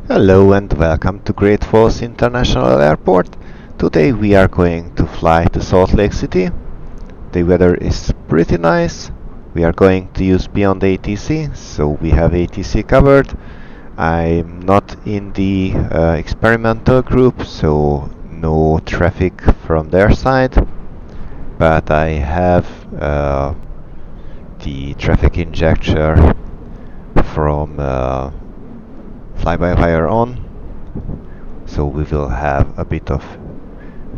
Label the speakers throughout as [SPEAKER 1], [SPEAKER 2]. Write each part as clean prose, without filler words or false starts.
[SPEAKER 1] Hello and welcome to Great Falls International Airport. Today we are going to fly to Salt Lake City. The weather is pretty nice. We are going to use BeyondATC, so we have ATC covered. I'm not in the experimental group, so no traffic from their side, but I have the traffic injector from fly-by-wire on, so we will have a bit of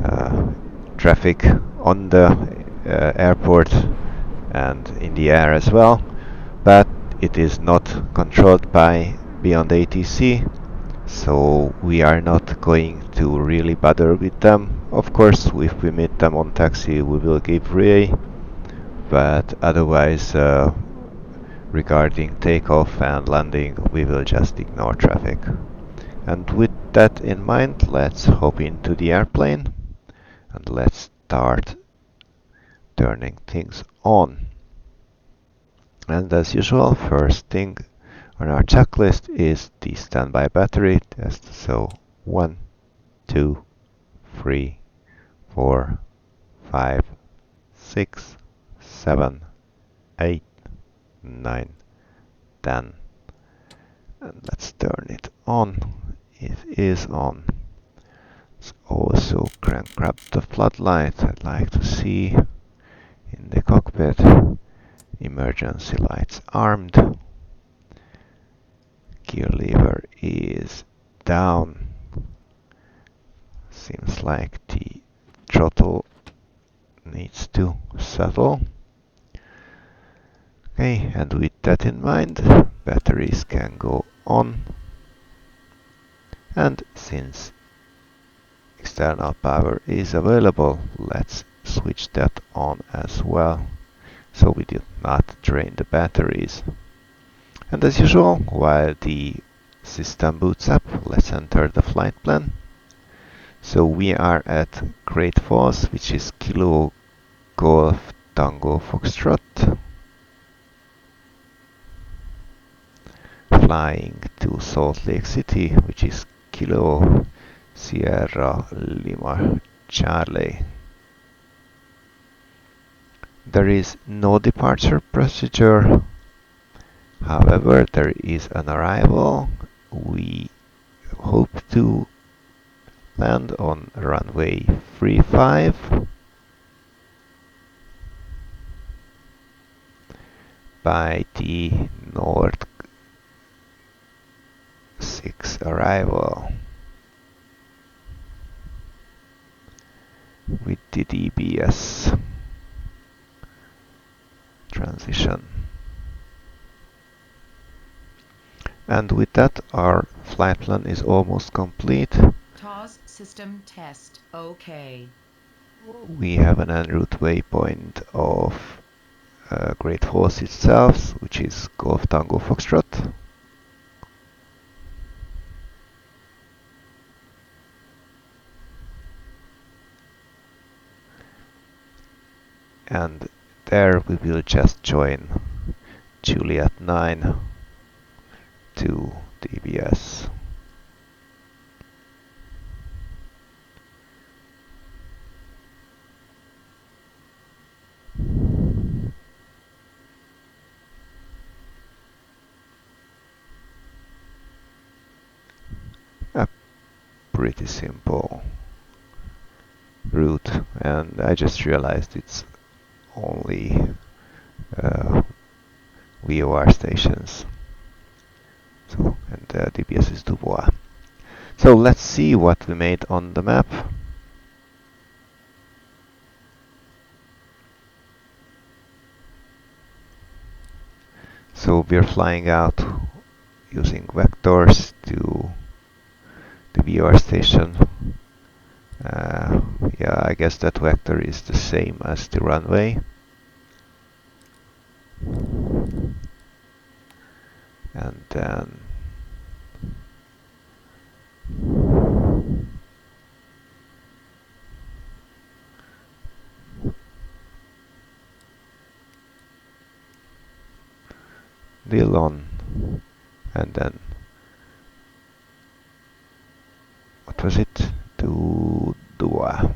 [SPEAKER 1] uh, traffic on the airport and in the air as well, but it is not controlled by BeyondATC, so we are not going to really bother with them. Of course, if we meet them on taxi, we will give way, but otherwise, regarding takeoff and landing, we will just ignore traffic. And with that in mind, let's hop into the airplane and let's start turning things on. And as usual, first thing on our checklist is the standby battery test. So 1, 2, 3, 4, 5, 6, 7, 8, 9, 10. And let's turn it on. It is on. Let's also grab the floodlight. I'd like to see in the cockpit. Emergency lights armed. Gear lever is down. Seems like the throttle needs to settle. Okay, and with that in mind, batteries can go on. And since external power is available, let's switch that on as well, so we did not drain the batteries. And as usual, while the system boots up, let's enter the flight plan. So we are at Great Falls, which is Kilo Golf Tango Foxtrot, flying to Salt Lake City, which is Kilo Sierra Lima Charlie. There is no departure procedure. However, there is an arrival. We hope to land on runway 35 by the North 6 arrival with the DBS transition. And with that, our flight plan is almost complete.
[SPEAKER 2] TOS system test. OK.
[SPEAKER 1] We have an en route waypoint of Great Falls itself, which is Golf Tango Foxtrot. And there we will just join Juliet 9 to DBS. A pretty simple route, and I just realized it's only VOR stations. So, and DBS is Dubois. So let's see what we made on the map. So we're flying out using vectors to the VOR station. Yeah, I guess that vector is the same as the runway. And then Dillon, and then was it? To Dua.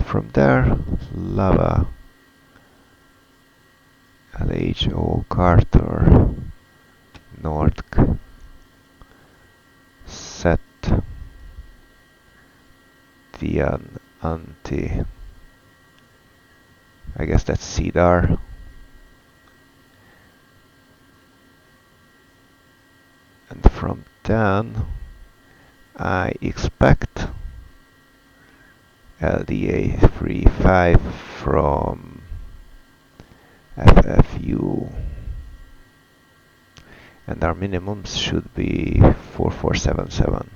[SPEAKER 1] From there, Lava, LHO Carter, Nordk, Set, Tian, Anti, I guess that's Cedar, and from then I expect LDA 35 from FFU, and our minimums should be 4477.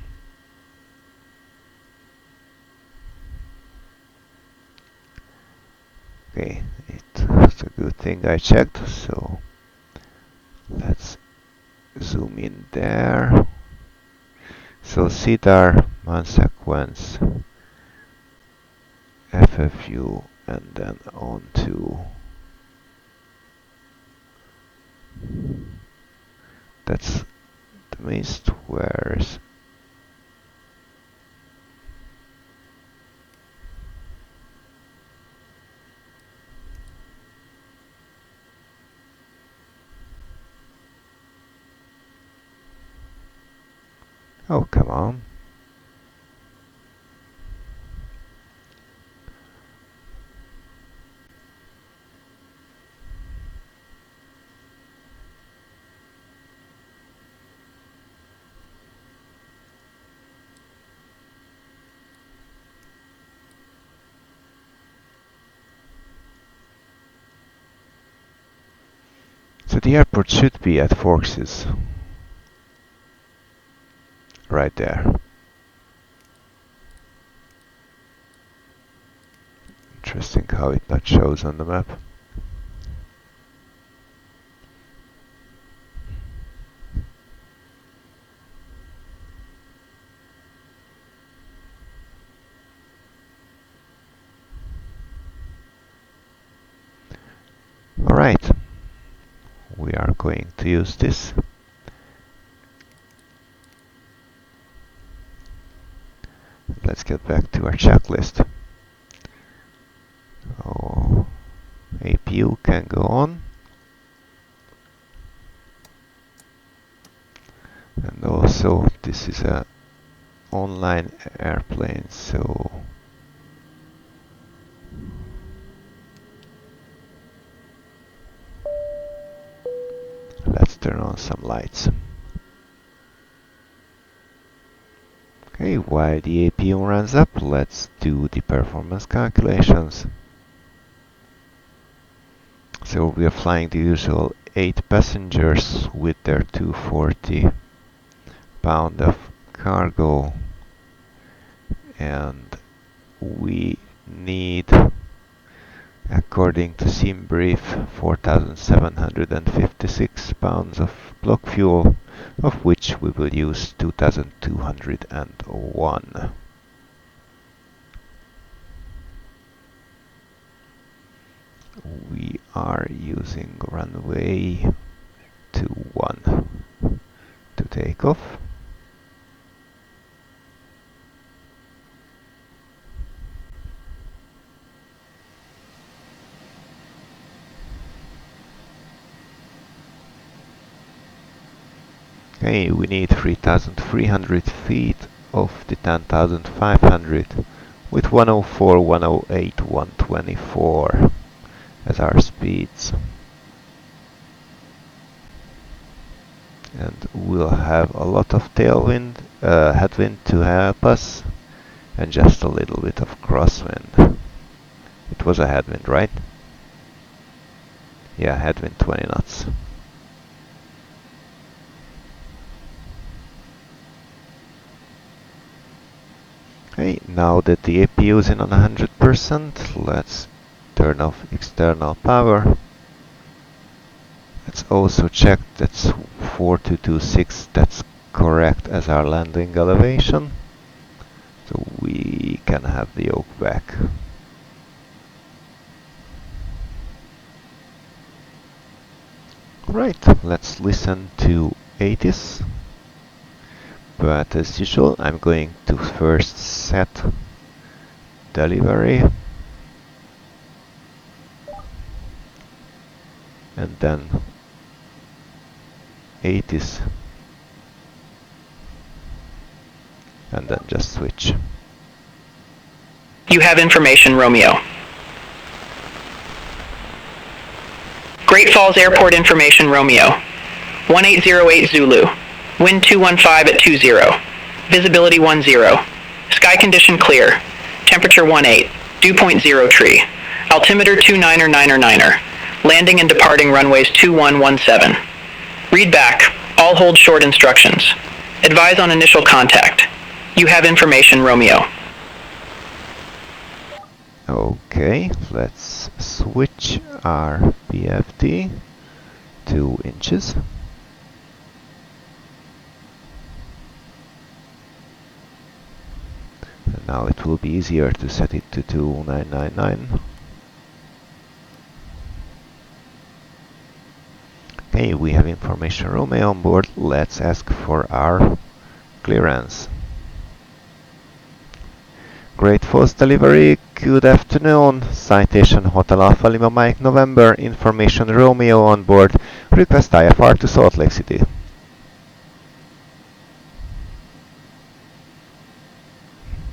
[SPEAKER 1] Okay, it's a good thing I checked, so let's zoom in there. So Cedar, man sequence, FFU, and then on to that's the main squares. Oh, come on. So the airport should be at Forks, right there. Interesting how it not shows on the map. Alright, we are going to use this. Let's get back to our checklist. Oh, APU can go on. And also, this is a online airplane, so let's turn on some lights. Okay, while the APU runs up, let's do the performance calculations. So we are flying the usual 8 passengers with their 240 pound of cargo, and we need, according to Sim Brief, 4,756 pounds of block fuel, of which we will use 2,201. We are using runway 21 to take off. Okay, we need 3,300 feet of the 10,500 with 104, 108, 124 as our speeds. And we'll have a lot of tailwind, headwind to help us, and just a little bit of crosswind. It was a headwind, right? Yeah, headwind 20 knots. Okay, now that the APU is in on 100%, let's turn off external power. Let's also check that's 4226, that's correct as our landing elevation. So we can have the yoke back. Right, let's listen to ATIS. But as usual, I'm going to first set delivery and then 80s and then just switch.
[SPEAKER 3] You have information, Romeo. Great Falls Airport information, Romeo. 1808 Zulu. Wind 215 at 20. Visibility 10. Sky condition clear. Temperature 18. Dew point 0 tree. Altimeter 29er. Landing and departing runways 2117. Read back. All hold short instructions. Advise on initial contact. You have information, Romeo.
[SPEAKER 1] Okay, let's switch our BFD 2 inches. And now it will be easier to set it to 2999. Okay, we have information Romeo on board. Let's ask for our clearance. Great Falls delivery, good afternoon. Citation Hotel Alpha Lima Mike November, information Romeo on board. Request IFR to Salt Lake City.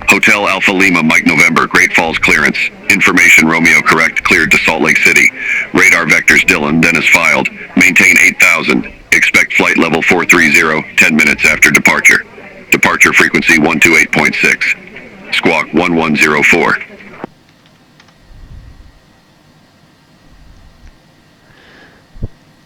[SPEAKER 4] Hotel Alpha Lima Mike November, Great Falls clearance. Information Romeo correct, cleared to Salt Lake City. Radar vectors Dylan, Dennis filed. Maintain 8000. Expect flight level 430, 10 minutes after departure. Departure frequency 128.6. Squawk 1104.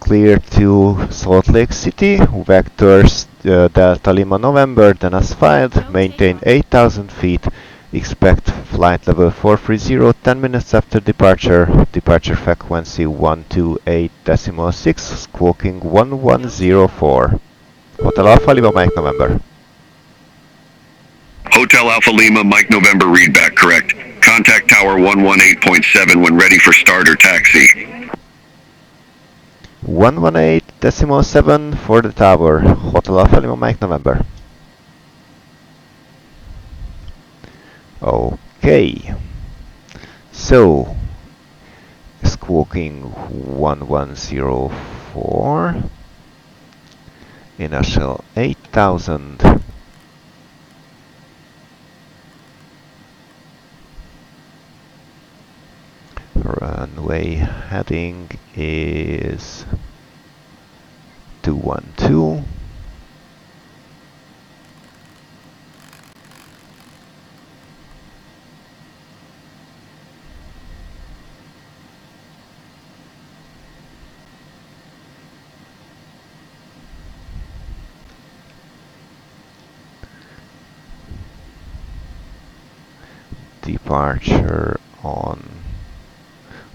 [SPEAKER 1] Clear to Salt Lake City, vectors Delta Lima November, then as filed, maintain 8000 feet, expect flight level 430, 10 minutes after departure, departure frequency 128.6, squawking 1104. Hotel Alpha Lima Mike November.
[SPEAKER 4] Hotel Alpha Lima Mike November, readback correct. Contact tower 118.7 when ready for start or taxi.
[SPEAKER 1] 118.7 for the tower. Hotel Alpha Lima Mike November. Okay. So, squawking 1104. Initial 8000. Runway heading is 212. Departure on.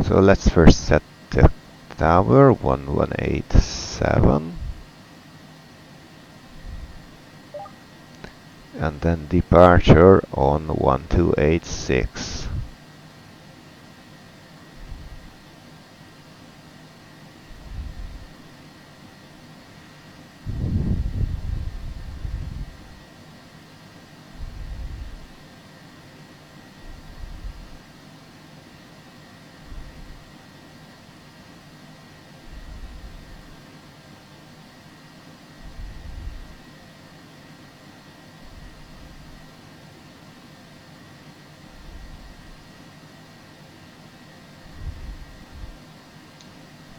[SPEAKER 1] So let's first set the tower 1187 and then departure on 1286.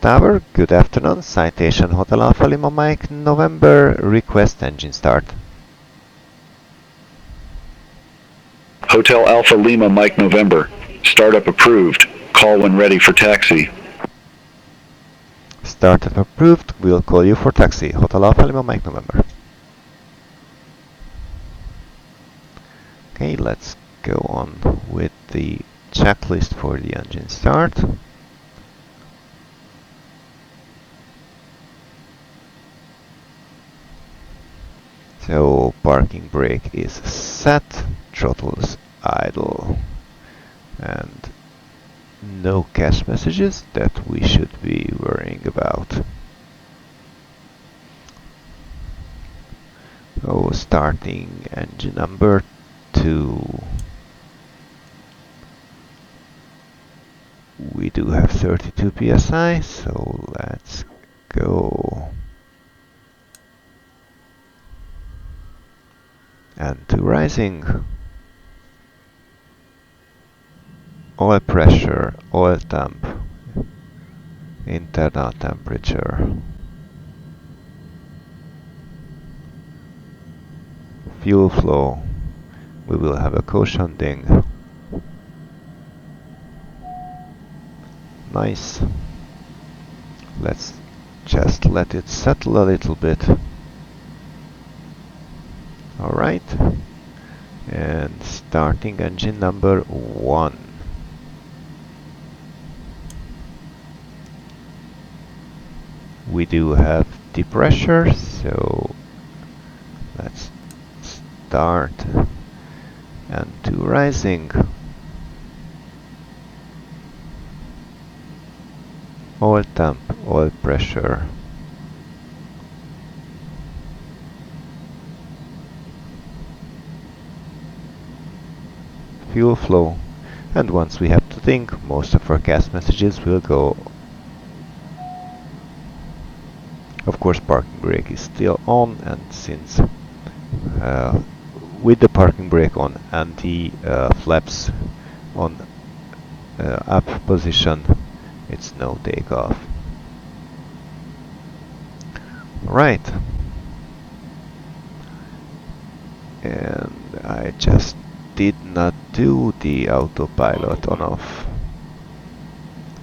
[SPEAKER 1] Tower, good afternoon. Citation Hotel Alpha Lima Mike November, request engine start.
[SPEAKER 4] Hotel Alpha Lima Mike November, startup approved. Call when ready for taxi.
[SPEAKER 1] Startup approved, we'll call you for taxi. Hotel Alpha Lima Mike November. Okay, let's go on with the checklist for the engine start. So parking brake is set, throttles idle, and no cache messages that we should be worrying about. Oh, starting engine number 2. We do have 32 psi, so let's go. And to rising. Oil pressure, oil temp, internal temperature, fuel flow. We will have a cautioning. Nice. Let's just let it settle a little bit. Alright. And starting engine number 1. We do have depressure, so let's start. And to rising. Oil temp, oil pressure. Fuel flow. And once we have to think, most of our gas messages will go. Of course, parking brake is still on, and since with the parking brake on and the flaps on up position, it's no takeoff. Right. And I just did not do the autopilot on off.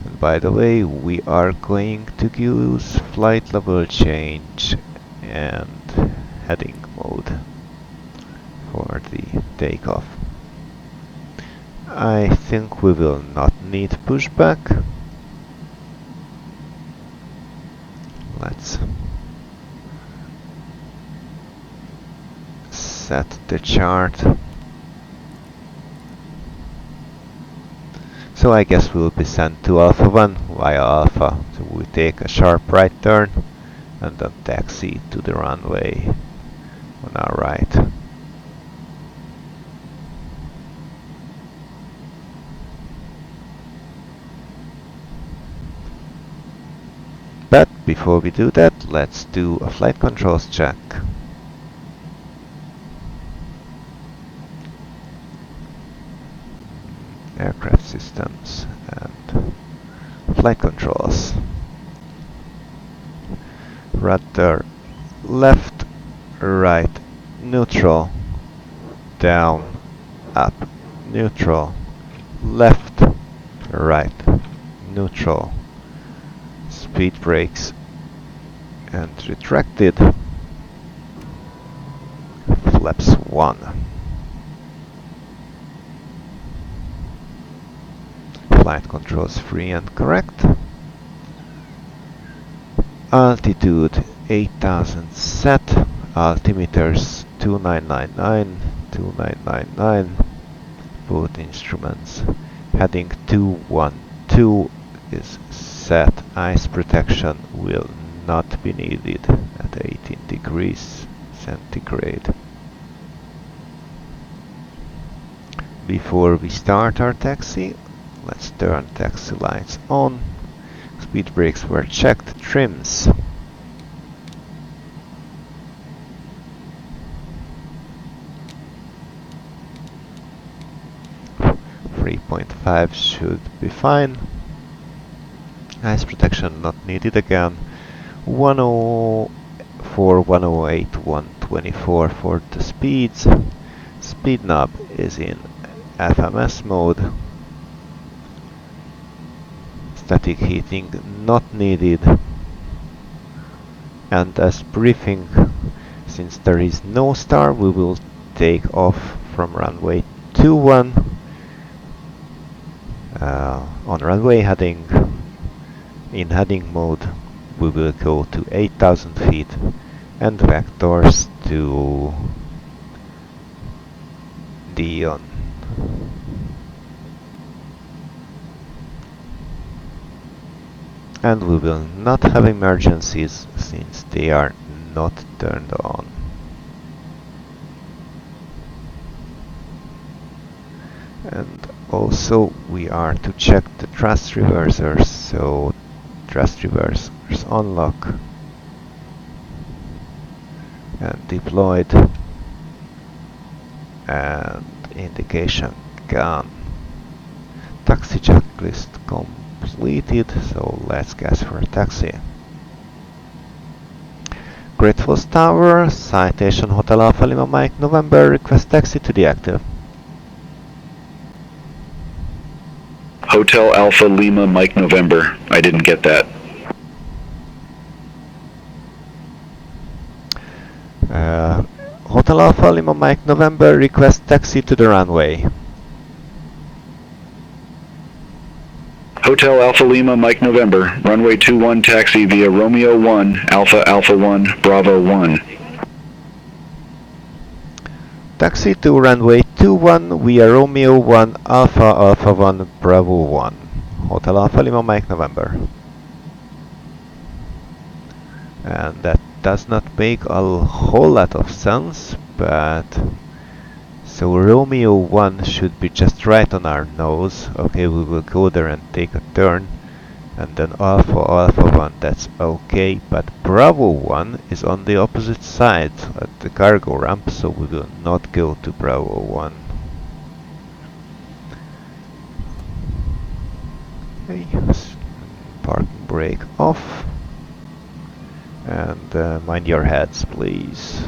[SPEAKER 1] And by the way, we are going to use flight level change and heading mode for the takeoff. I think we will not need pushback. Let's set the chart. So I guess we'll be sent to Alpha 1 via Alpha. So we take a sharp right turn and then taxi to the runway on our right. But before we do that, let's do a flight controls check. Aircraft systems and flight controls. Rudder left, right, neutral, down, up, neutral, left, right, neutral, speed brakes and retracted, flaps 1. Flight controls free and correct. Altitude 8000 set, altimeters 2999, 2999, both instruments. Heading 212 is set, ice protection will not be needed at 18 degrees centigrade. Before we start our taxi, let's turn taxi lights on. Speed brakes were checked, trims. .5 should be fine. Ice protection not needed again. 104, 108, 124 for the speeds. Speed knob is in FMS mode. Static heating not needed. And as briefing, since there is no star, we will take off from runway 21 on runway heading. In heading mode, we will go to 8,000 feet and vectors to Dion. And we will not have emergencies since they are not turned on. Also, we are to check the thrust reversers, so thrust reversers unlock and deployed, and indication gone. Taxi checklist completed, so let's gas for a taxi. Great Falls Tower, Citation Hotel Alpha Lima Mike November, request taxi to the active.
[SPEAKER 4] Hotel Alpha Lima Mike November. I didn't get that.
[SPEAKER 1] Hotel Alpha Lima Mike November, request taxi to the runway.
[SPEAKER 4] Hotel Alpha Lima Mike November. Runway 21 taxi via Romeo 1 Alpha Alpha 1 Bravo 1.
[SPEAKER 1] Taxi to runway 21 via Romeo 1 Alpha Alpha 1 Bravo 1. Hotel Alpha Lima Mike November. And that does not make a whole lot of sense, but so Romeo 1 should be just right on our nose. Okay, we will go there and take a turn, and then Alpha Alpha 1, that's okay, but Bravo 1 is on the opposite side at the cargo ramp, so we will not go to Bravo 1. Okay, parking brake off, and mind your heads, please.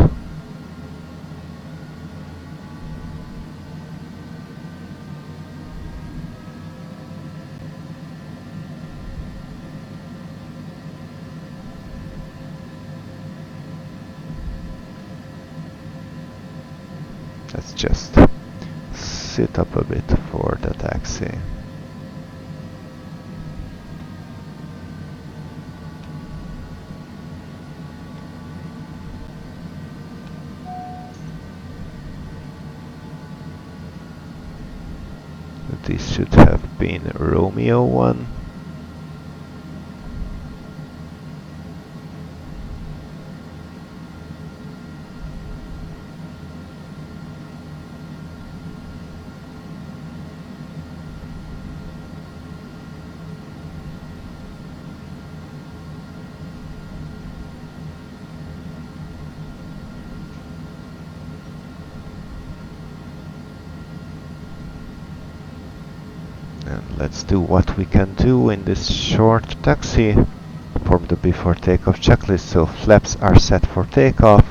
[SPEAKER 1] Let's just sit up a bit for the taxi. This should have been Romeo 1. And let's do what we can do in this short taxi. Perform the before takeoff checklist. So flaps are set for takeoff.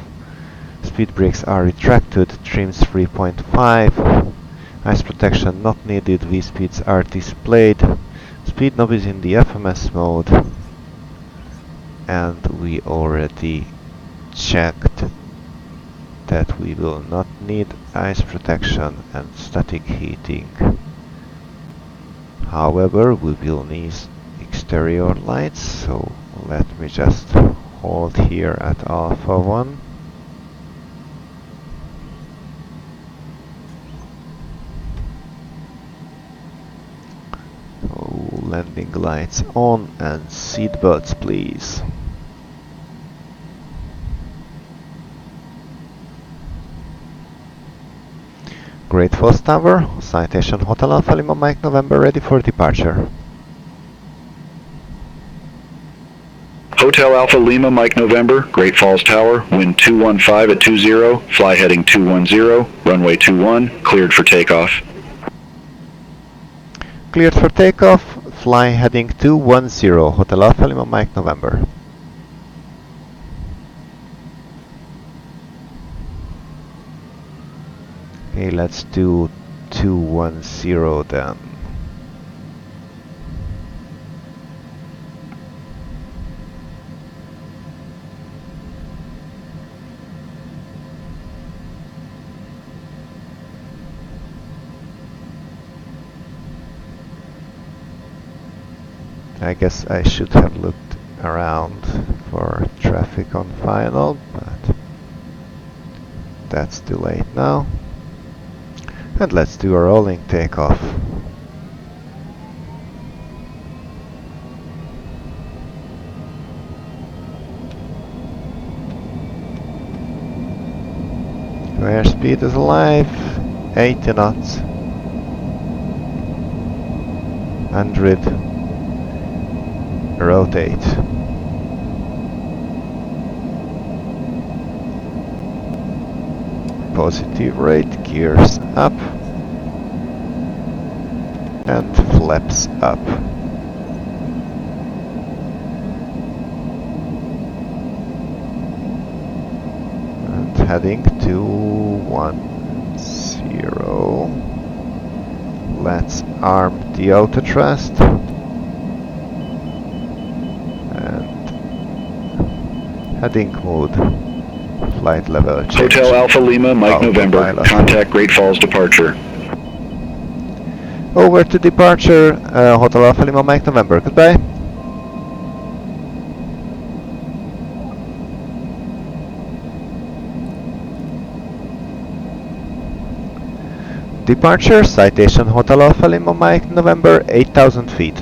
[SPEAKER 1] Speed brakes are retracted. Trims 3.5. Ice protection not needed. V-speeds are displayed. Speed knob is in the FMS mode. And we already checked that we will not need ice protection and static heating. However, we will need exterior lights, so let me just hold here at Alpha 1. So, landing lights on and seat belts, please. Great Falls Tower, Citation Hotel Alpha Lima Mike November, ready for departure.
[SPEAKER 4] Hotel Alpha Lima Mike November, Great Falls Tower, wind 215 at 20, fly heading 210, runway 21, cleared for takeoff.
[SPEAKER 1] Cleared for takeoff, fly heading 210, Hotel Alpha Lima Mike November. Okay, let's do 210 then. I guess I should have looked around for traffic on final, but that's too late now. And let's do a rolling takeoff. Airspeed is alive, 80 knots. 100. Rotate. Positive rate, gears up. And flaps up. And heading to 10. Let's arm the auto thrust. And heading mode. Flight level change.
[SPEAKER 4] Hotel Alpha Lima, Mike November.
[SPEAKER 1] Autopilot.
[SPEAKER 4] Contact Great Falls departure.
[SPEAKER 1] Over to departure, Hotel Alpha Lima, Mike November. Goodbye. Departure, Citation Hotel Alpha Lima, Mike November, 8,000 feet.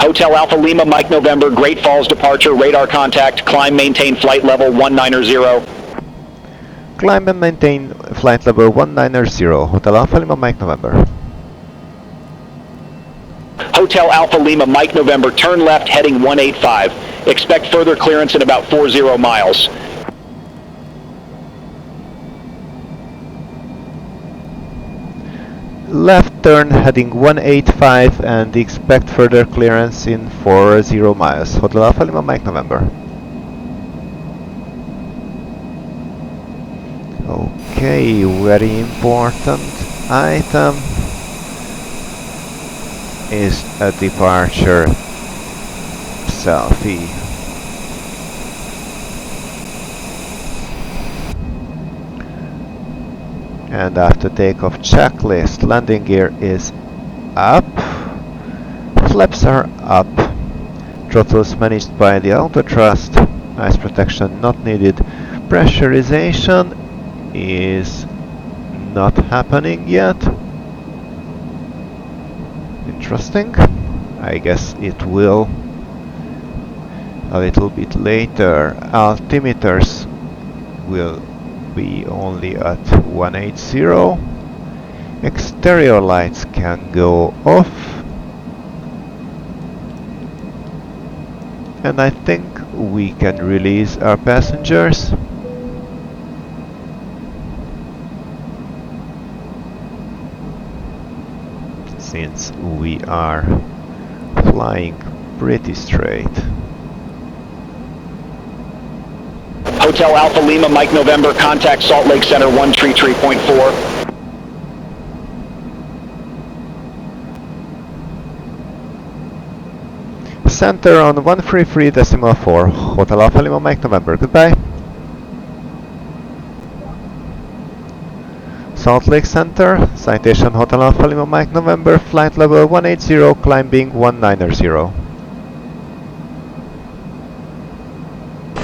[SPEAKER 5] Hotel Alpha Lima, Mike November, Great Falls departure, radar contact, climb, maintain flight level 190.
[SPEAKER 1] Climb and maintain flight level 190, Hotel Alpha Lima, Mike November.
[SPEAKER 5] Hotel Alpha Lima, Mike November, turn left heading 185. Expect further clearance in about 40 miles.
[SPEAKER 1] Left turn heading 185 and expect further clearance in 40 miles. Hotel Alpha Lima, Mike November. Okay, very important item is a departure selfie. And after takeoff checklist, landing gear is up, flaps are up, throttles managed by the auto thrust, ice protection not needed, pressurization is not happening yet. Interesting. I guess it will a little bit later. Altimeters will be only at 180. Exterior lights can go off. And I think we can release our passengers. Since we are flying pretty straight.
[SPEAKER 5] Hotel Alpha Lima, Mike November, contact Salt Lake Center 133.4.
[SPEAKER 1] Center on 133.4, Hotel Alpha Lima, Mike November, goodbye. Salt Lake Center, Citation Hotel Alpha Lima, Mike November, flight level 180, climbing 190.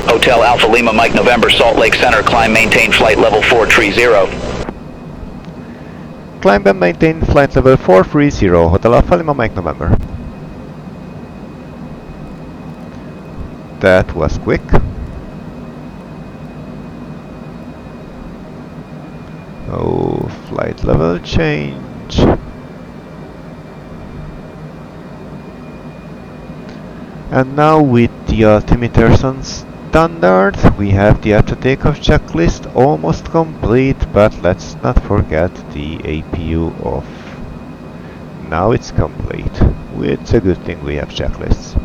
[SPEAKER 5] Hotel Alpha Lima, Mike November, Salt Lake Center, climb, maintain flight level 430.
[SPEAKER 1] Climb and maintain flight level 430, Hotel Alpha Lima, Mike November. That was quick. Oh, flight level change. And now with the altimeters on standard, we have the after takeoff checklist almost complete, but let's not forget the APU off. Now it's complete. It's a good thing we have checklists.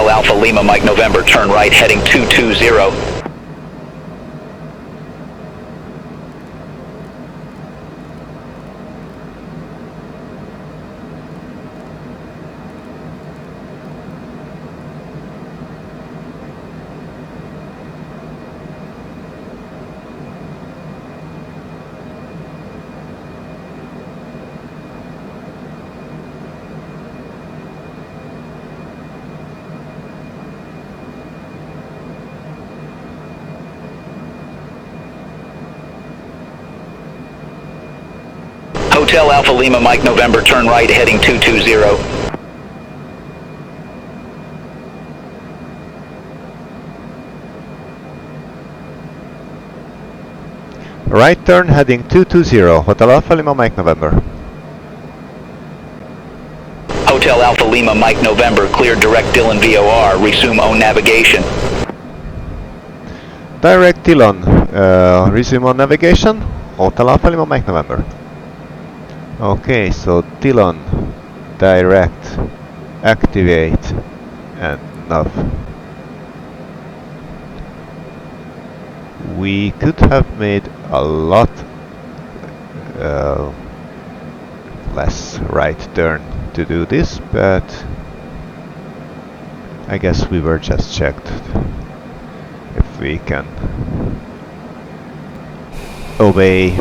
[SPEAKER 5] Hotel Alpha Lima Mike November, turn right heading 220. Hotel Alpha Lima Mike November, turn right heading 220.
[SPEAKER 1] Right turn heading 220, Hotel Alpha Lima Mike November.
[SPEAKER 5] Hotel Alpha Lima Mike November, cleared direct Dillon VOR, resume own navigation.
[SPEAKER 1] Direct Dillon, resume on navigation, Hotel Alpha Lima Mike November. Okay, so Dillon, direct, activate, and nav. We could have made a lot less right turn to do this, but I guess we were just checked if we can obey.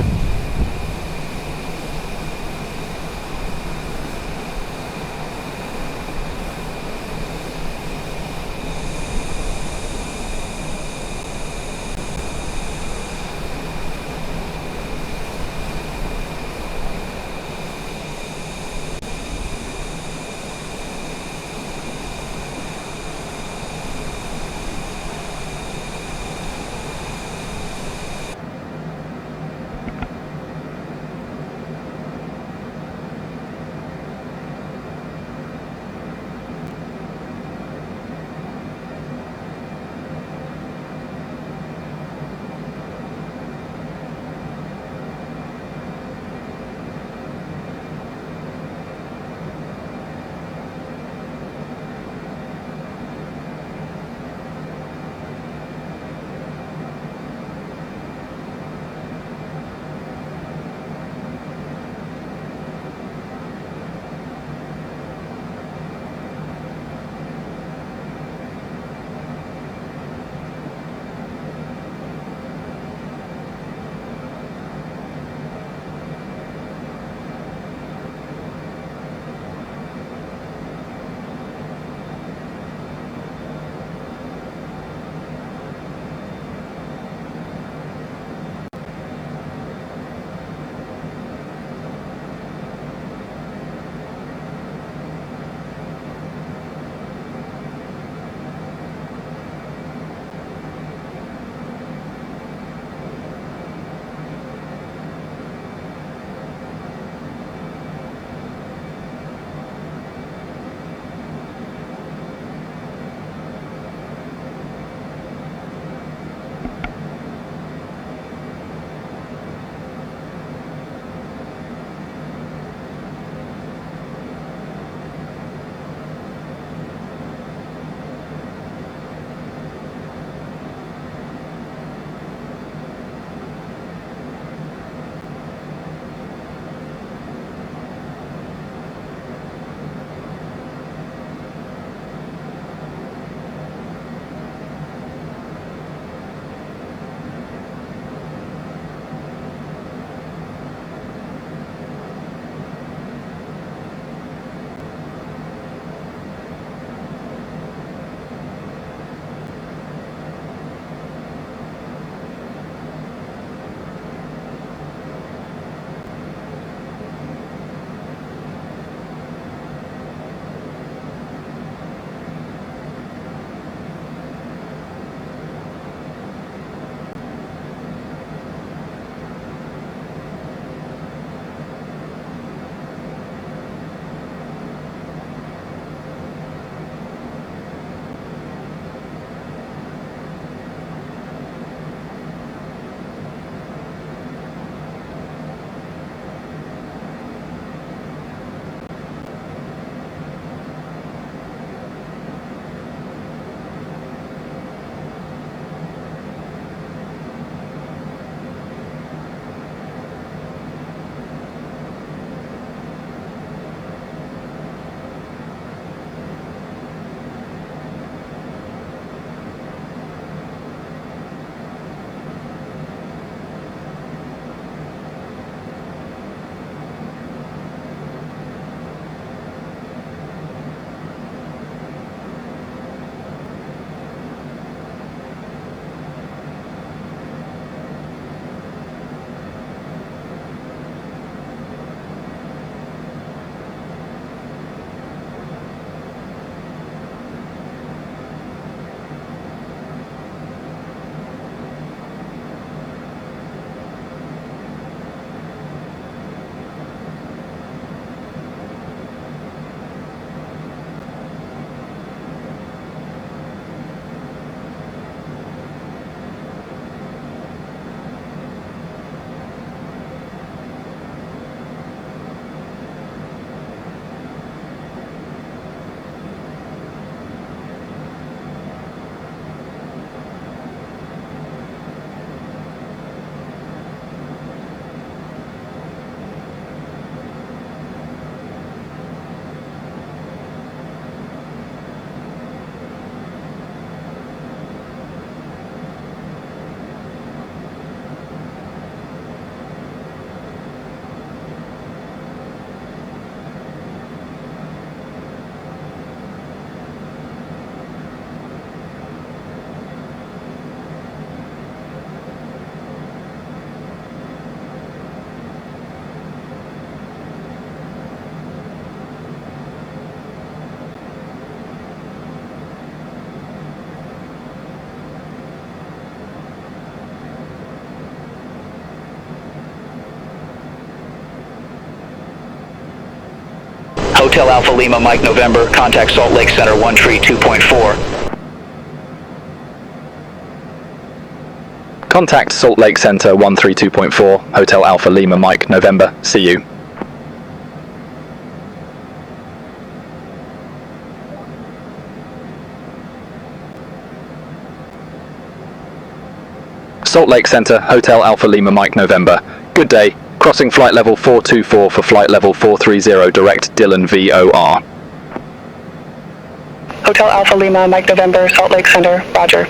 [SPEAKER 5] Hotel Alpha Lima Mike November, contact Salt Lake Center 132.4.
[SPEAKER 6] Contact Salt Lake Center 132.4, Hotel Alpha Lima Mike November, see you. Salt Lake Center, Hotel Alpha Lima Mike November. Good day. Crossing flight level 424 for flight level 430 direct Dillon VOR.
[SPEAKER 7] Hotel Alpha Lima Mike November, Salt Lake Center, roger.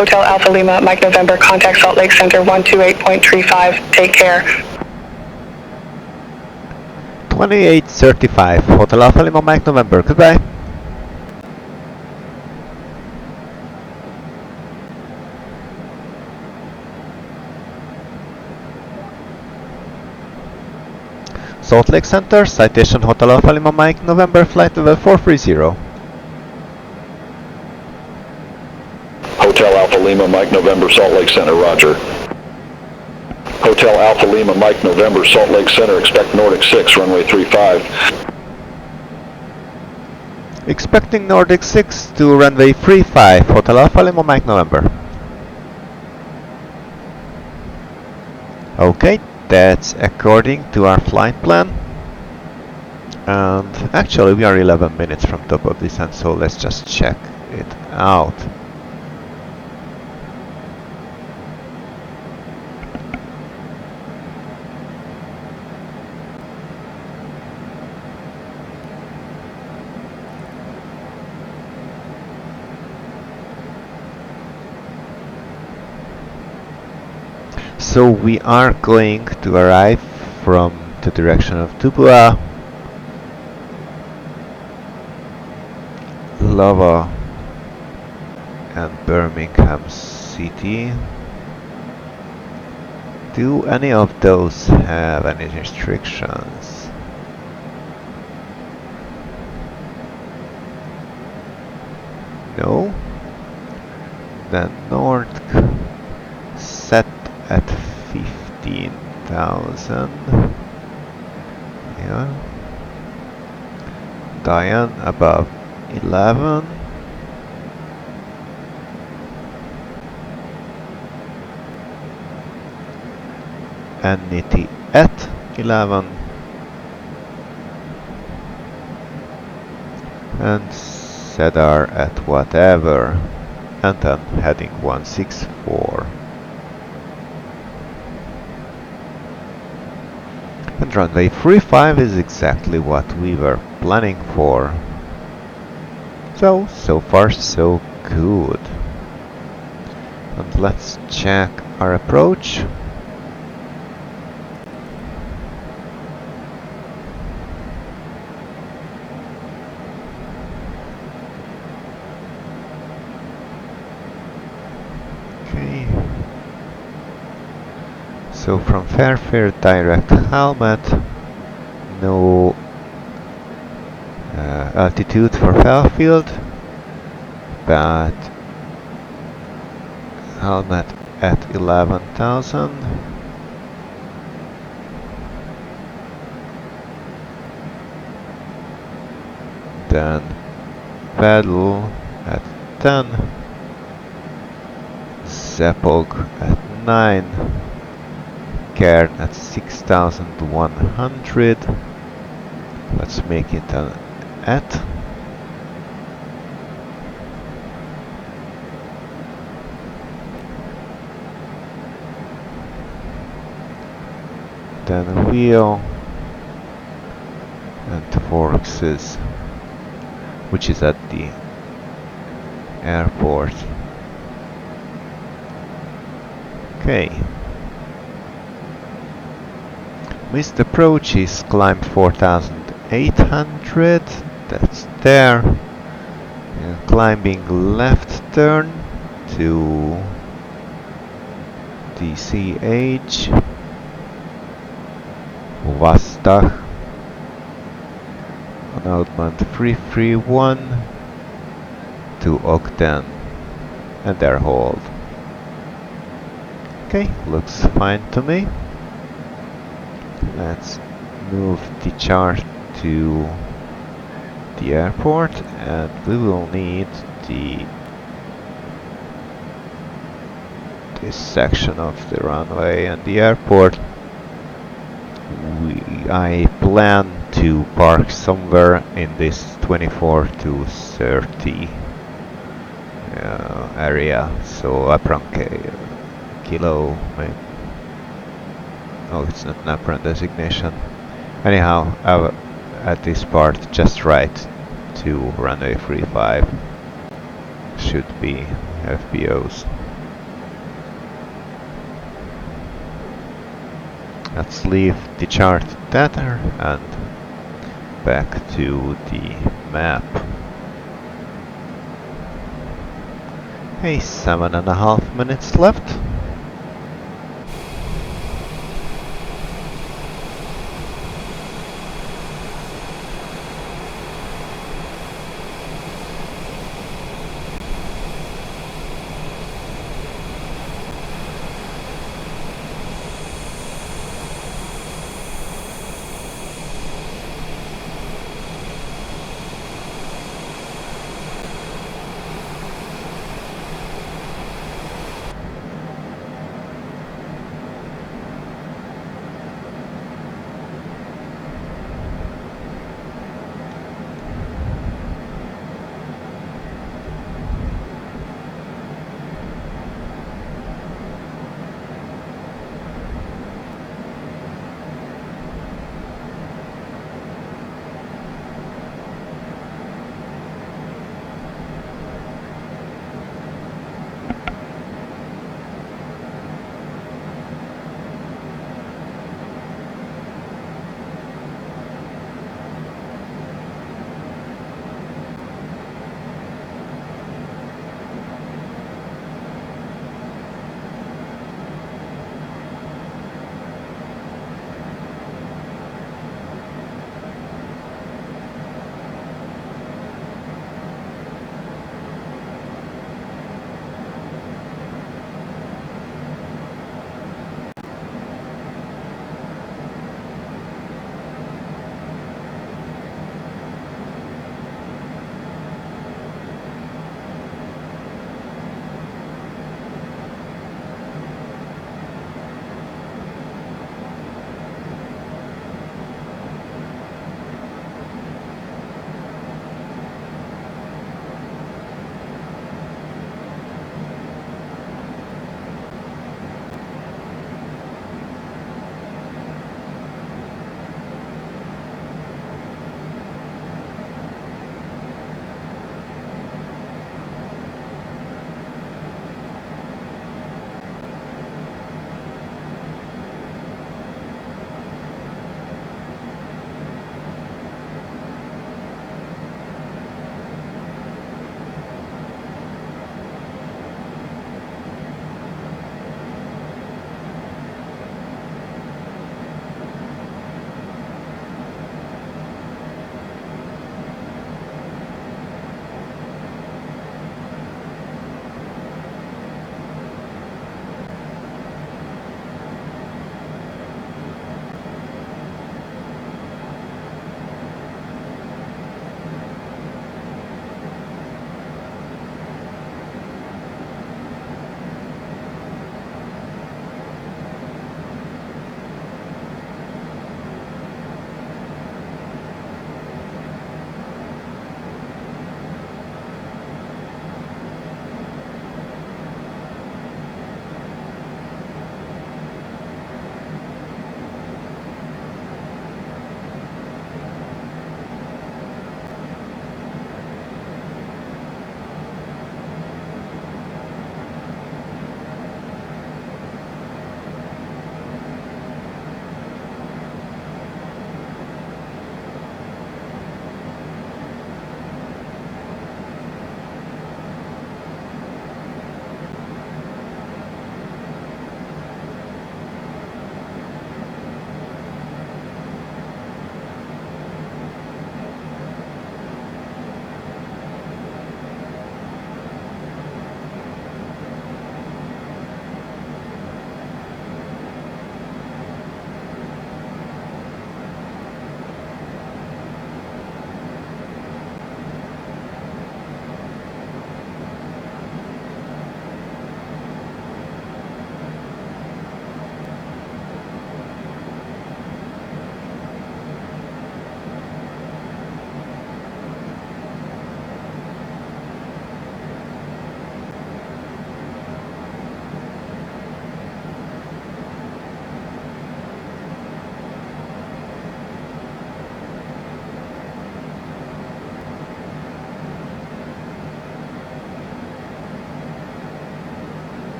[SPEAKER 7] Hotel Alpha Lima, Mike November, contact Salt Lake Center 128.35. Take care.
[SPEAKER 1] 2835, Hotel Alpha Lima, Mike November, goodbye. Salt Lake Center, Citation Hotel Alpha Lima, Mike November, flight level 430.
[SPEAKER 8] Hotel Alpha Lima, Mike November, Salt Lake Center, roger. Hotel Alpha Lima, Mike November, Salt Lake Center, expect Nordic 6, runway 35.
[SPEAKER 1] Expecting Nordic 6 to runway 35, Hotel Alpha Lima, Mike November. Okay, that's according to our flight plan. And actually we are 11 minutes from top of descent, so let's just check it out. So we are going to arrive from the direction of Tupua, Lava and Birmingham City. Do any of those have any restrictions? No? Then North set at 15,000. Yeah. Diane above 11. Niti at 11. And Cedar at whatever. And then heading 164. And runway 35 is exactly what we were planning for. So far so good. And let's check our approach. Okay. So from Fairfield direct helmet, no altitude for Fairfield, but helmet at 11,000. Then pedal at 10, Zepog at 9. Cairn at 6,100. Let's make it an at. Then wheel and forces, which is at the airport. Okay. Missed approach is climb 4,800, that's there. And climbing left turn to DCH, Vastach, announcement 331 to Ogden, and there hold. Okay, looks fine to me. Let's move the chart to the airport, and we will need this section of the runway and the airport. I plan to park somewhere in this 24 to 30 area, so apron kilo maybe. Oh, it's not an apron designation. Anyhow, at this part, just right to runway 35 should be FBOs. Let's leave the chart data and back to the map. Hey, 7.5 minutes left.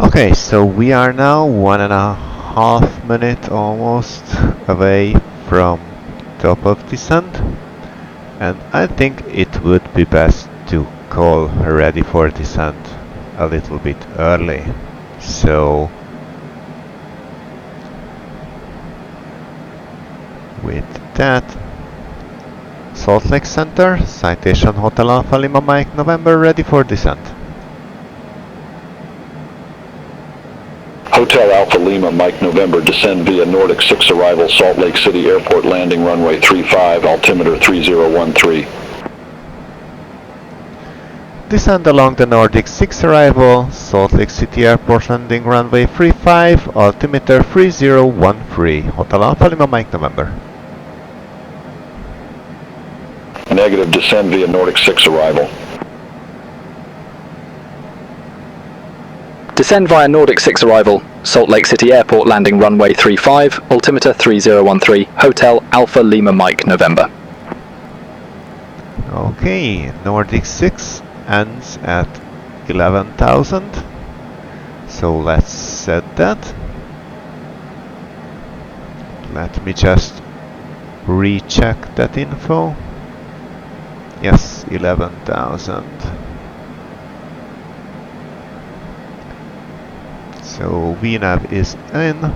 [SPEAKER 1] Okay, so we are now 1.5 minutes almost away from top of descent, and I think it would be best to call ready for descent a little bit early. So with that, Salt Lake Center, Citation Hotel Alpha Lima Mike November, ready for descent.
[SPEAKER 8] Hotel Alpha Lima Mike November, descend via Nordic 6 arrival, Salt Lake City Airport landing runway 35, altimeter 3013.
[SPEAKER 1] Descend along the Nordic 6 arrival, Salt Lake City Airport landing runway 35, altimeter 3013, Hotel Alpha Lima Mike November.
[SPEAKER 8] Negative, descend via Nordic 6 arrival.
[SPEAKER 6] Descend via Nordic 6 arrival, Salt Lake City Airport landing runway 35, altimeter 3013, Hotel Alpha Lima Mike November.
[SPEAKER 1] Okay, Nordic 6 ends at 11,000. So let's set that. Let me just recheck that info. Yes, 11,000. So VNAV is in.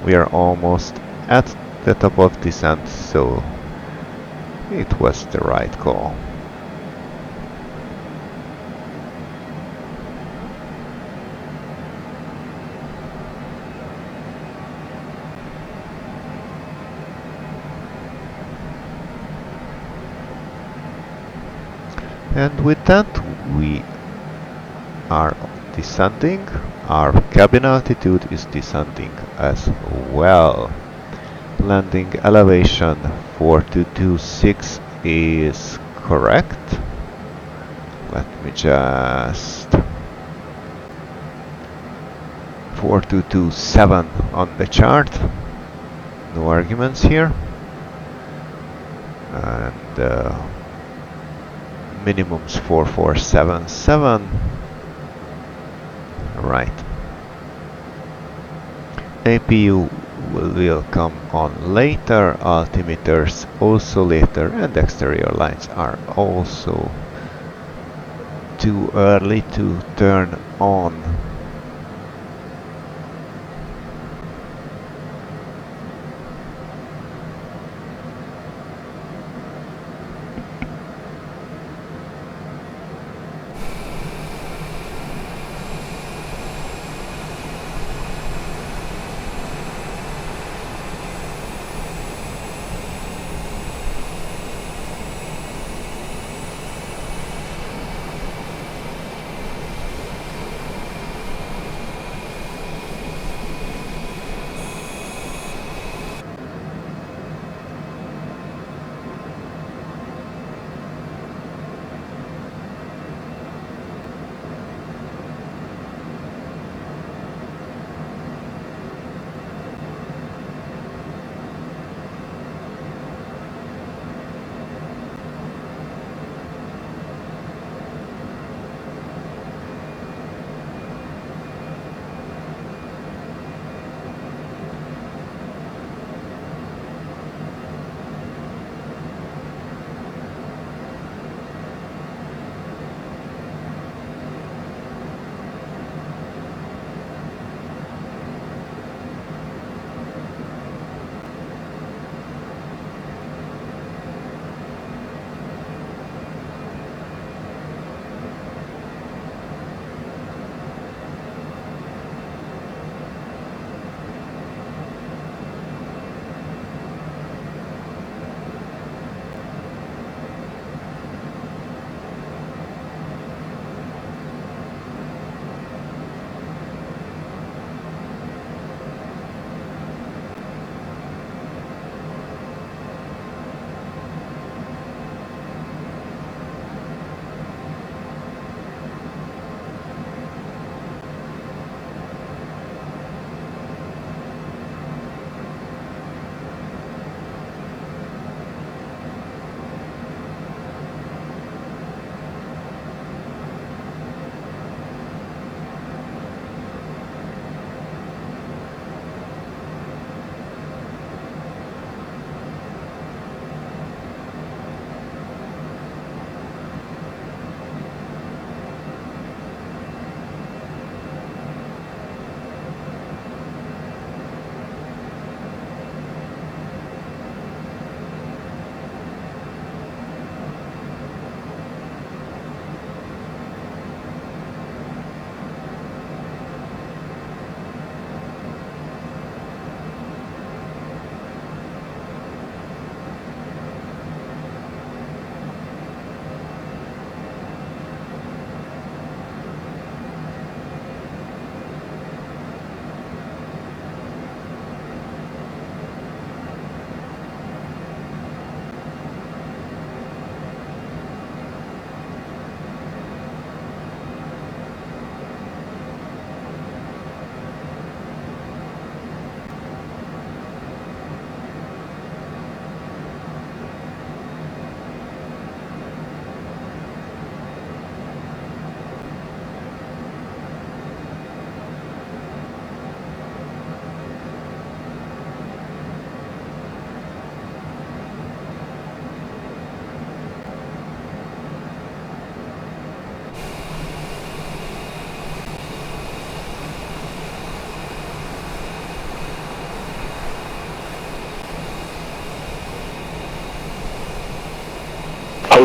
[SPEAKER 1] We are almost at the top of descent, so it was the right call. And with that, we are descending. Our cabin altitude is descending as well. Landing elevation 4226 is correct. Let me just... 4227 on the chart. No arguments here. And minimum's 4477. Right. APU will come on later, altimeters also later, and exterior lights are also too early to turn on.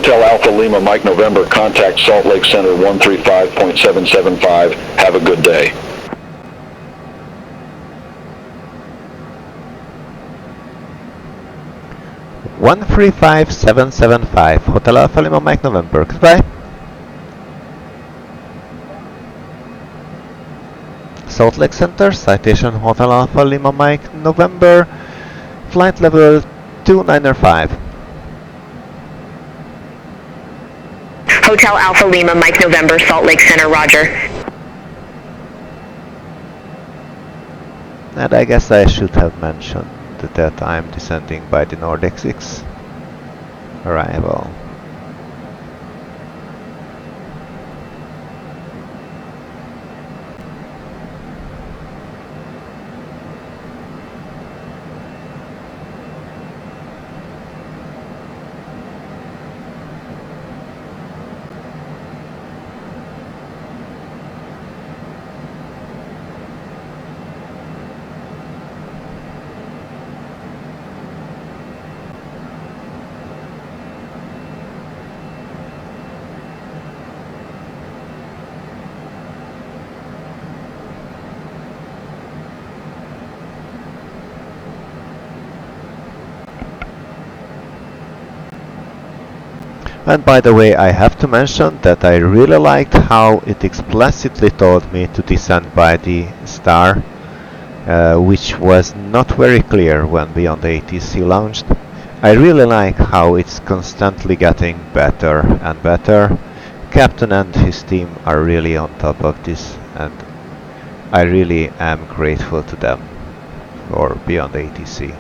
[SPEAKER 8] Hotel Alpha Lima Mike November, contact Salt Lake Center 135.775. Have a good day.
[SPEAKER 1] One 135.775 Hotel Alpha Lima Mike November. Goodbye. Salt Lake Center, Citation Hotel Alpha Lima Mike November, flight level 295.
[SPEAKER 7] Hotel Alpha Lima Mike November, Salt Lake Center, roger.
[SPEAKER 1] And I guess I should have mentioned that I'm descending by the Nordic 6 arrival. And by the way, I have to mention that I really liked how it explicitly told me to descend by the star, which was not very clear when BeyondATC launched. I really like how it's constantly getting better and better. Captain and his team are really on top of this, and I really am grateful to them for BeyondATC.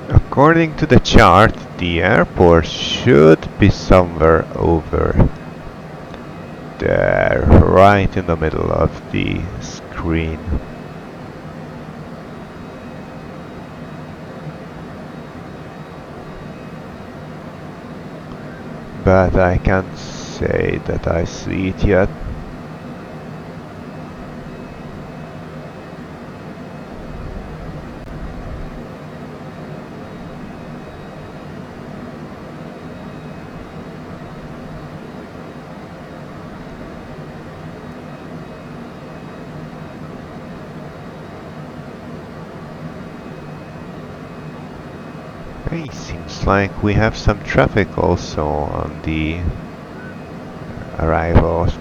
[SPEAKER 1] According to the chart, the airport should be somewhere over there, right in the middle of the screen. But I can't say that I see it yet. It seems like we have some traffic also on the arrivals.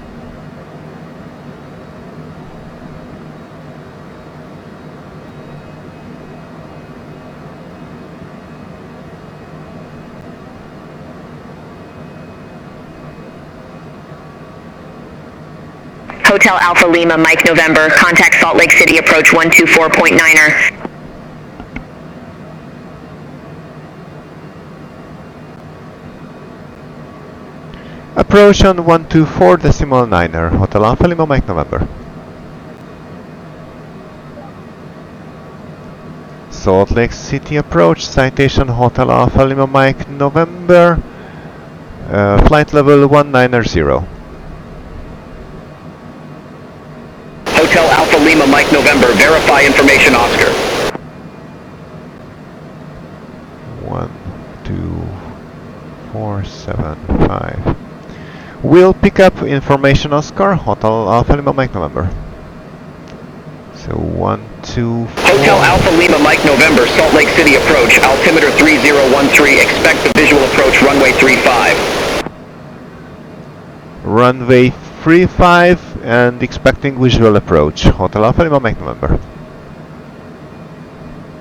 [SPEAKER 7] Hotel Alpha Lima Mike November, contact Salt Lake City approach 124.9er.
[SPEAKER 1] Approach on 124.9er, Hotel Alpha Lima Mike November. Salt Lake City approach, Citation Hotel Alpha Lima Mike November, flight level 190.
[SPEAKER 3] Hotel Alpha Lima Mike November, verify information Oscar.
[SPEAKER 1] 12475. We'll pick up information Oscar, Hotel Alpha Lima Mike November. So 1, 2, 4.
[SPEAKER 3] Hotel Alpha Lima Mike November, Salt Lake City approach, altimeter 3013, expect the visual approach, runway 35.
[SPEAKER 1] Runway 35 and expecting visual approach. Hotel Alpha Lima Mike November.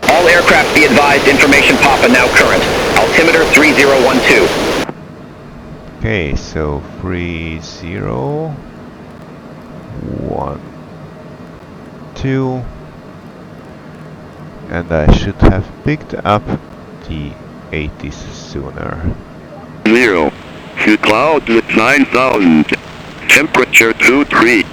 [SPEAKER 3] All aircraft be advised, information Papa now current, altimeter 3012.
[SPEAKER 1] Okay, so 3012, and I should have picked up the 80s sooner.
[SPEAKER 4] 0. Few clouds at 9,000. Temperature 23.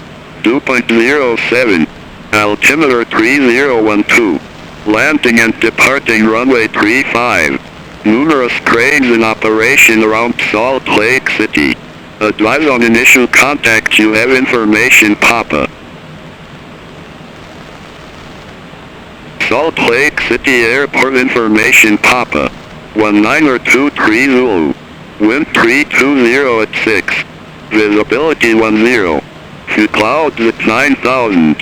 [SPEAKER 4] 2.07. Altimeter 3012. Landing and departing runway 35. Numerous cranes in operation around Salt Lake City. Advise on initial contact, you have information Papa. Salt Lake City Airport information Papa. 1923 Zulu. Wind 320 at 6. Visibility 10. Few clouds at 9,000.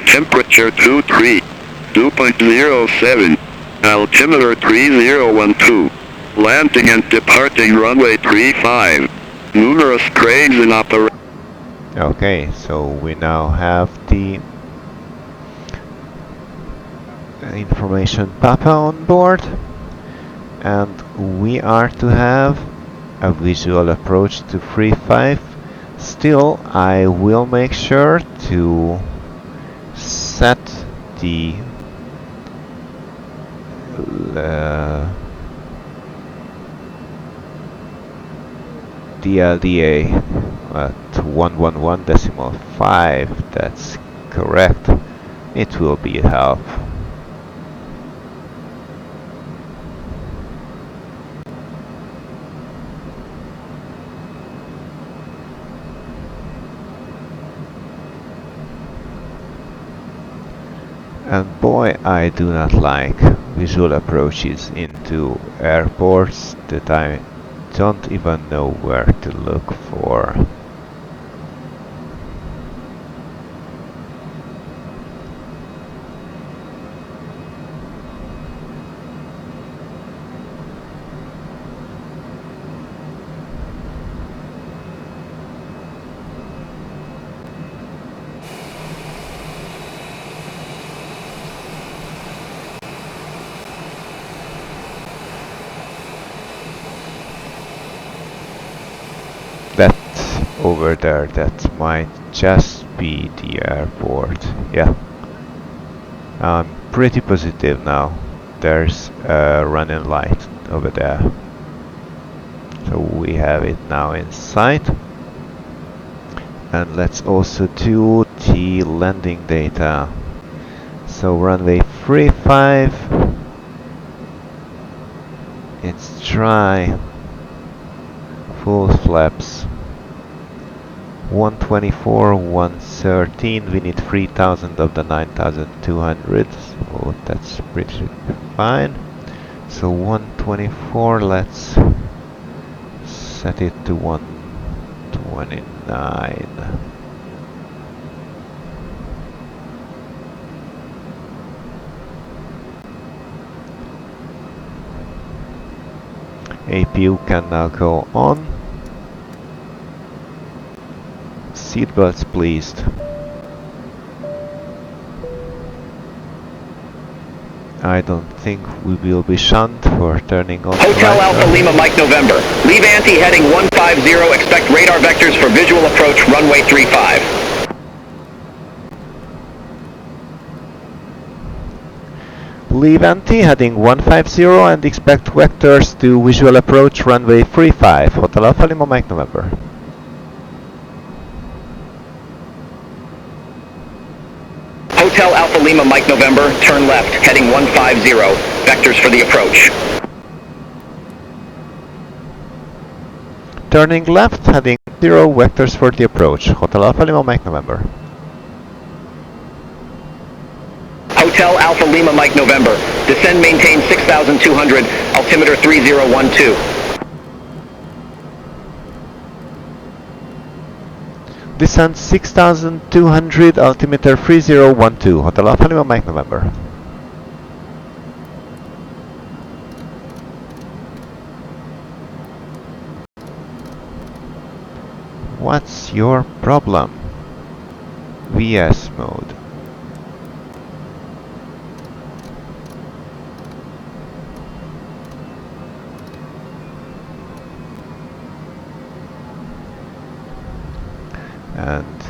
[SPEAKER 4] Temperature 23. 2.07. Altimeter 3012. Landing and departing runway 35. Numerous cranes in operation.
[SPEAKER 1] Okay, so we now have the information Papa on board, and we are to have a visual approach to 35. Still, I will make sure to set the DLDA at 111.5. That's correct. It will be a help. And boy, I do not like visual approaches into airports that I don't even know where to look for. That over there, that might just be the airport. Yeah, I'm pretty positive now. There's a running light over there, so we have it now in sight. And let's also do the landing data. So runway 35, it's dry, full flaps, 124, 113, we need 3000 of the 9200, so that's pretty fine. So 124, let's set it to 129. APU can now go on. Seatbelts pleased. I don't think we will be shunned for turning on.
[SPEAKER 3] Hotel Alpha Lima Mike November. Leave ante heading 150, expect radar vectors for visual approach runway 35.
[SPEAKER 1] Leave ante heading 150 and expect vectors to visual approach runway 35. Hotel Alpha Lima Mike November.
[SPEAKER 3] Hotel Alpha Lima Mike November, turn left, heading 150, vectors for the approach.
[SPEAKER 1] Turning left, heading 0, vectors for the approach. Hotel Alpha Lima Mike November.
[SPEAKER 3] Hotel Alpha Lima Mike November, descend maintain 6200, altimeter 3012.
[SPEAKER 1] Descent 6200, altimeter 3012, Hotel Alpha Lima Mike November. What's your problem? VS mode. And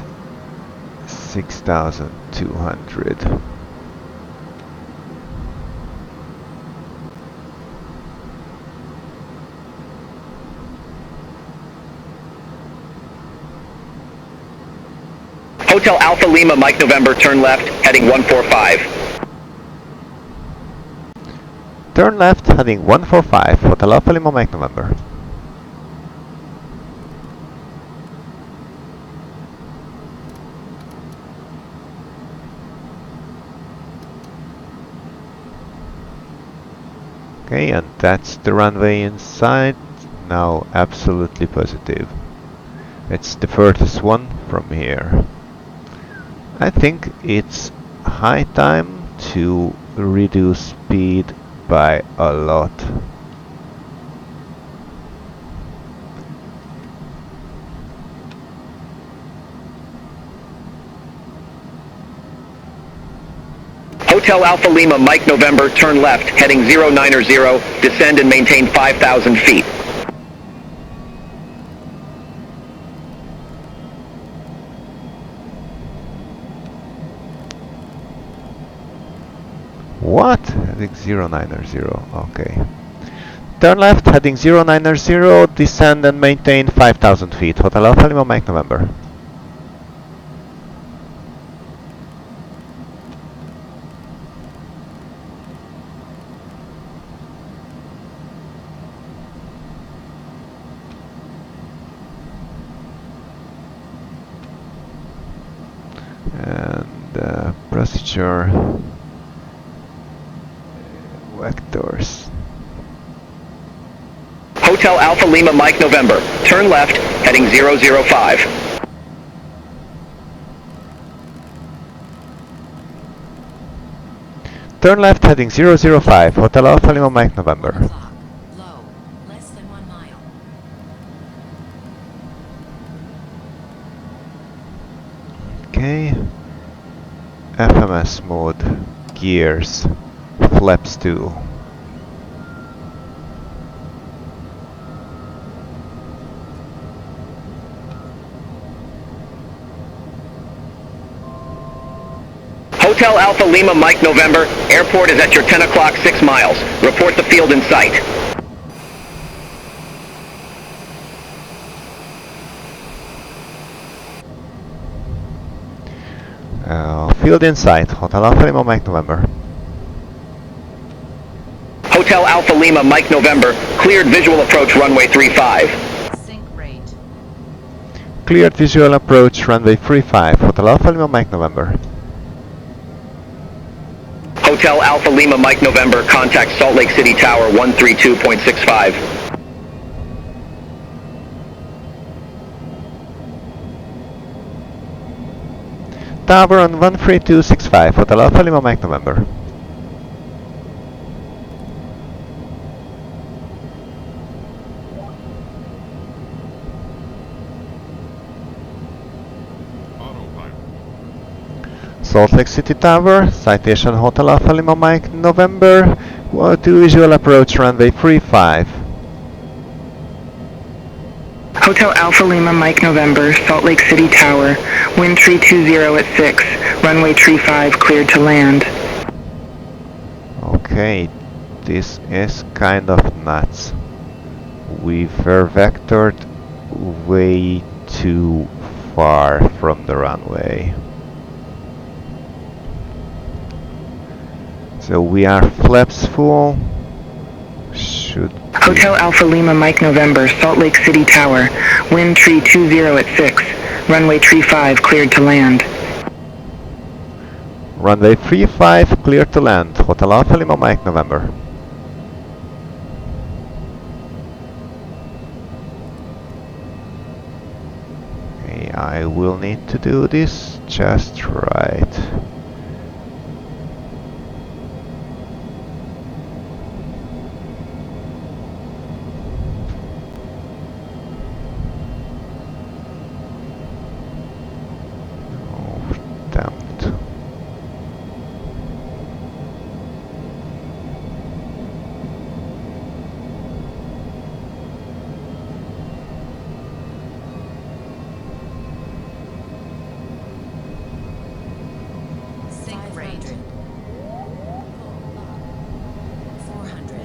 [SPEAKER 1] 6200.
[SPEAKER 3] Hotel Alpha Lima Mike November, turn left, heading 145.
[SPEAKER 1] Turn left, heading 145, Hotel Alpha Lima Mike November. Okay, and that's the runway inside. Now absolutely positive. It's the furthest one from here. I think it's high time to reduce speed by a lot.
[SPEAKER 3] Hotel Alpha Lima Mike November, turn left, heading 090, descend and maintain 5,000 feet.
[SPEAKER 1] What? Heading 090, okay. Turn left, heading 090, descend and maintain 5,000 feet. Hotel Alpha Lima Mike November. And procedure vectors.
[SPEAKER 3] Hotel Alpha Lima Mike November, turn left, heading 005.
[SPEAKER 1] Turn left, heading 005, Hotel Alpha Lima Mike November.
[SPEAKER 2] Low, less than 1 mile.
[SPEAKER 1] Okay. FMS mode, gears, flaps 2.
[SPEAKER 3] Hotel Alpha Lima Mike November, airport is at your 10 o'clock 6 miles. Report the field in sight.
[SPEAKER 1] Field in sight, Hotel Alpha Lima Mike November.
[SPEAKER 3] Hotel Alpha Lima Mike November, cleared visual approach runway 35.
[SPEAKER 2] Sync rate.
[SPEAKER 1] Cleared visual approach runway 35, Hotel Alpha Lima Mike November.
[SPEAKER 3] Hotel Alpha Lima Mike November, contact Salt Lake City Tower 132.65.
[SPEAKER 1] Tower on 13265, Hotel Alpha Lima Mike November. Salt Lake City Tower, Citation Hotel Alpha Lima Mike November, to visual approach runway 35.
[SPEAKER 7] Hotel Alpha Lima Mike November, Salt Lake City Tower, wind tree 20 at 6, runway 35 cleared to land.
[SPEAKER 1] Okay, this is kind of nuts. We were vectored way too far from the runway. So we are flaps full. Should
[SPEAKER 7] Hotel Alpha Lima Mike November, Salt Lake City Tower, wind tree 20 at 6, runway 35 cleared to land.
[SPEAKER 1] Runway 35 clear to land. Hotel Alpha Lima Mike November. Okay, Okay, I will need to do this just right. Oh, damn it.
[SPEAKER 2] Sink rate. 400.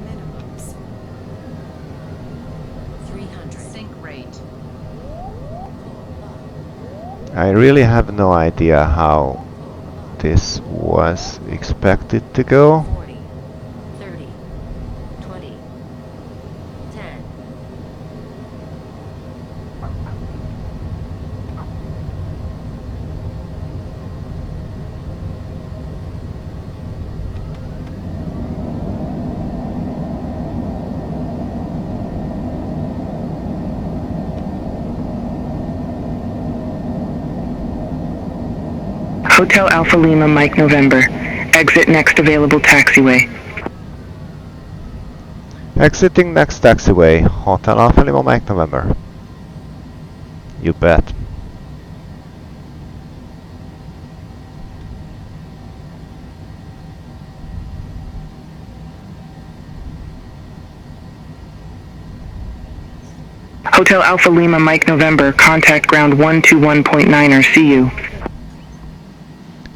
[SPEAKER 2] Minimums. 300. Sink rate.
[SPEAKER 1] I really have no idea how this was expected to go.
[SPEAKER 2] 40. 30. 20. 10.
[SPEAKER 7] Hotel Alpha Lima Mike November. Exit next available taxiway.
[SPEAKER 1] Exiting next taxiway, Hotel Alpha Lima Mike November. You bet.
[SPEAKER 7] Hotel Alpha Lima Mike November. Contact ground 121.9er. See you.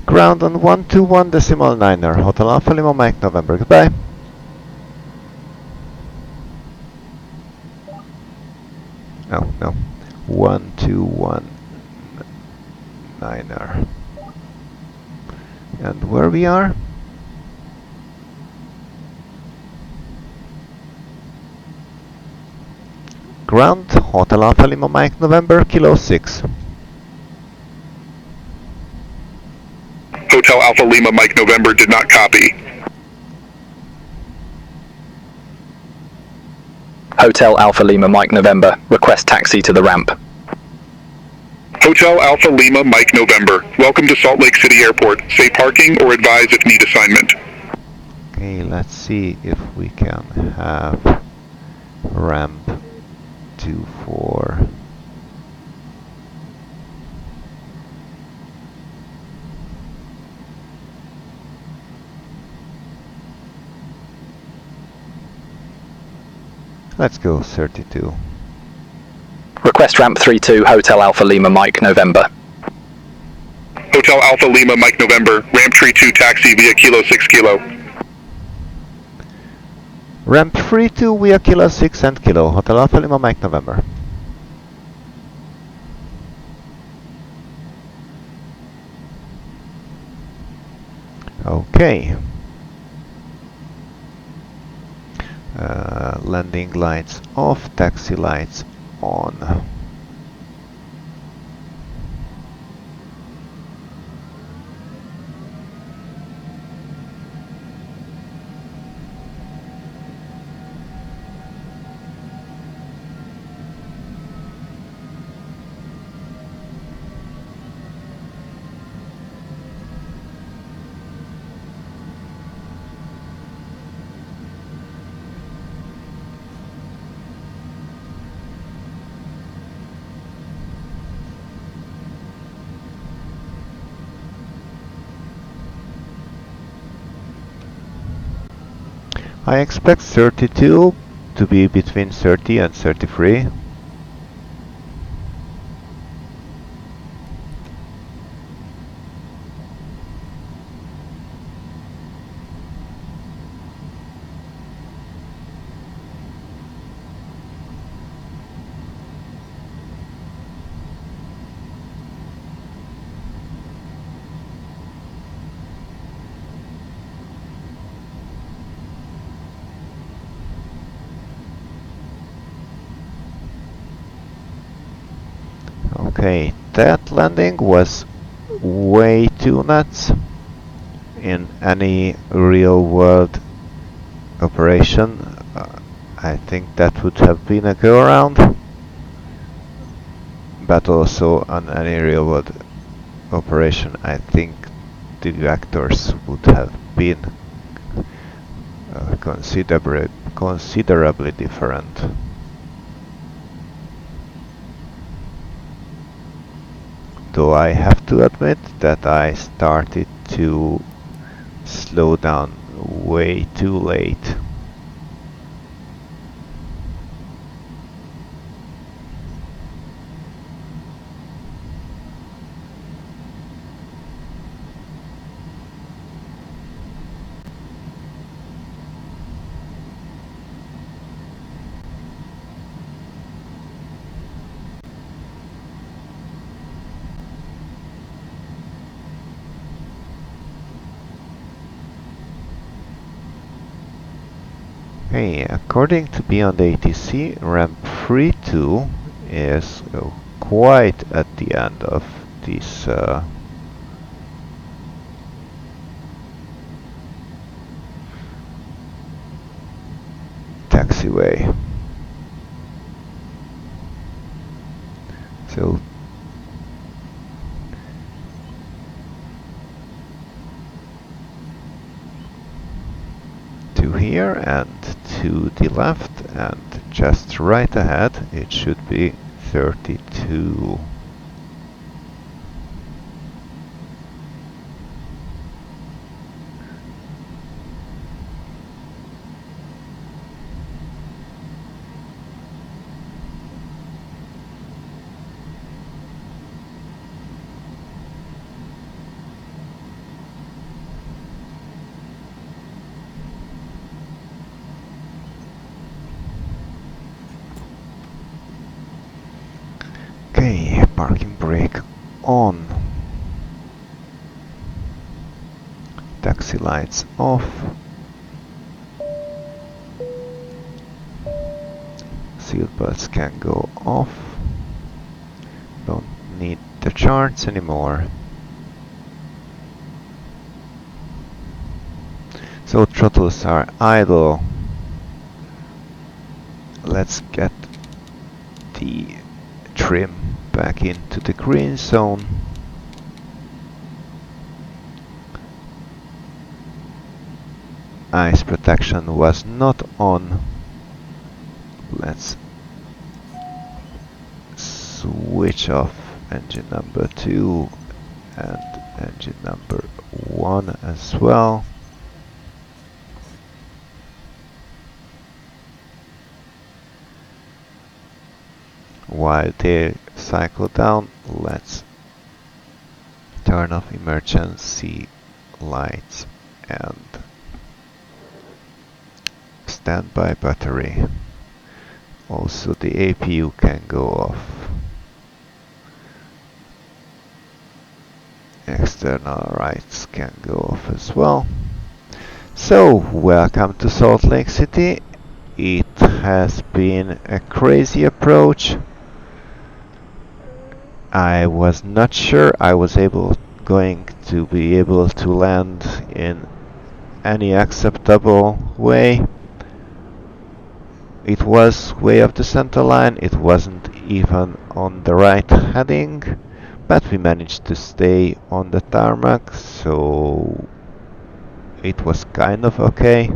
[SPEAKER 1] Ground on 121.9er, Hotel Alpha Lima Mike November. Goodbye. Oh, no. 121.9er. And where we are? Ground, Hotel Alpha Lima Mike November, Kilo 6.
[SPEAKER 9] Hotel Alpha Lima Mike November did not copy.
[SPEAKER 6] Hotel Alpha Lima Mike November, request taxi to the ramp.
[SPEAKER 9] Hotel Alpha Lima Mike November, welcome to Salt Lake City Airport. Say parking or advise if need assignment.
[SPEAKER 1] Okay, let's see if we can have ramp 24. Let's go 32.
[SPEAKER 6] Request ramp 32, Hotel Alpha Lima Mike November.
[SPEAKER 9] Hotel Alpha Lima Mike November, ramp 32 taxi via Kilo 6 Kilo.
[SPEAKER 1] Ramp 32 via Kilo 6 and Kilo, Hotel Alpha Lima Mike November. Okay. Landing lights off, taxi lights on. I expect 32 to be between 30 and 33. Okay, that landing was way too nuts. In any real world operation, I think that would have been a go around. but also on any real world operation I think the vectors would have been considerably different. Though I have to admit that I started to slow down way too late. Okay, according to BeyondATC, ramp 32 is quite at the end of this taxiway. So to here and to the left and just right ahead it should be 32. Okay, parking brake on. Taxi lights off. Seatbelts can go off. Don't need the charts anymore. So throttles are idle. Let's get the trim back into the green zone. Ice protection was not on. Let's switch off engine number 2 and engine number 1 as well. While they cycle down, let's turn off emergency lights and standby battery. Also the APU can go off. External lights can go off as well. So, welcome to Salt Lake City. It has been a crazy approach. I was not sure I was going to be able to land in any acceptable way. It was way off the center line, it wasn't even on the right heading, but we managed to stay on the tarmac, so it was kind of okay,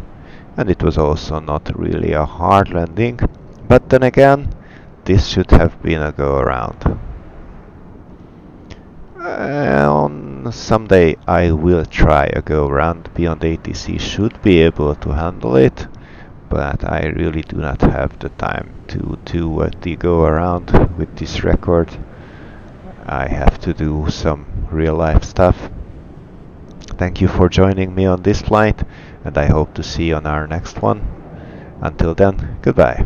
[SPEAKER 1] and it was also not really a hard landing, but then again, this should have been a go-around. On someday I will try a go-around. BeyondATC should be able to handle it, but I really do not have the time to do the go-around with this record. I have to do some real-life stuff. Thank you for joining me on this flight, and I hope to see you on our next one. Until then, goodbye.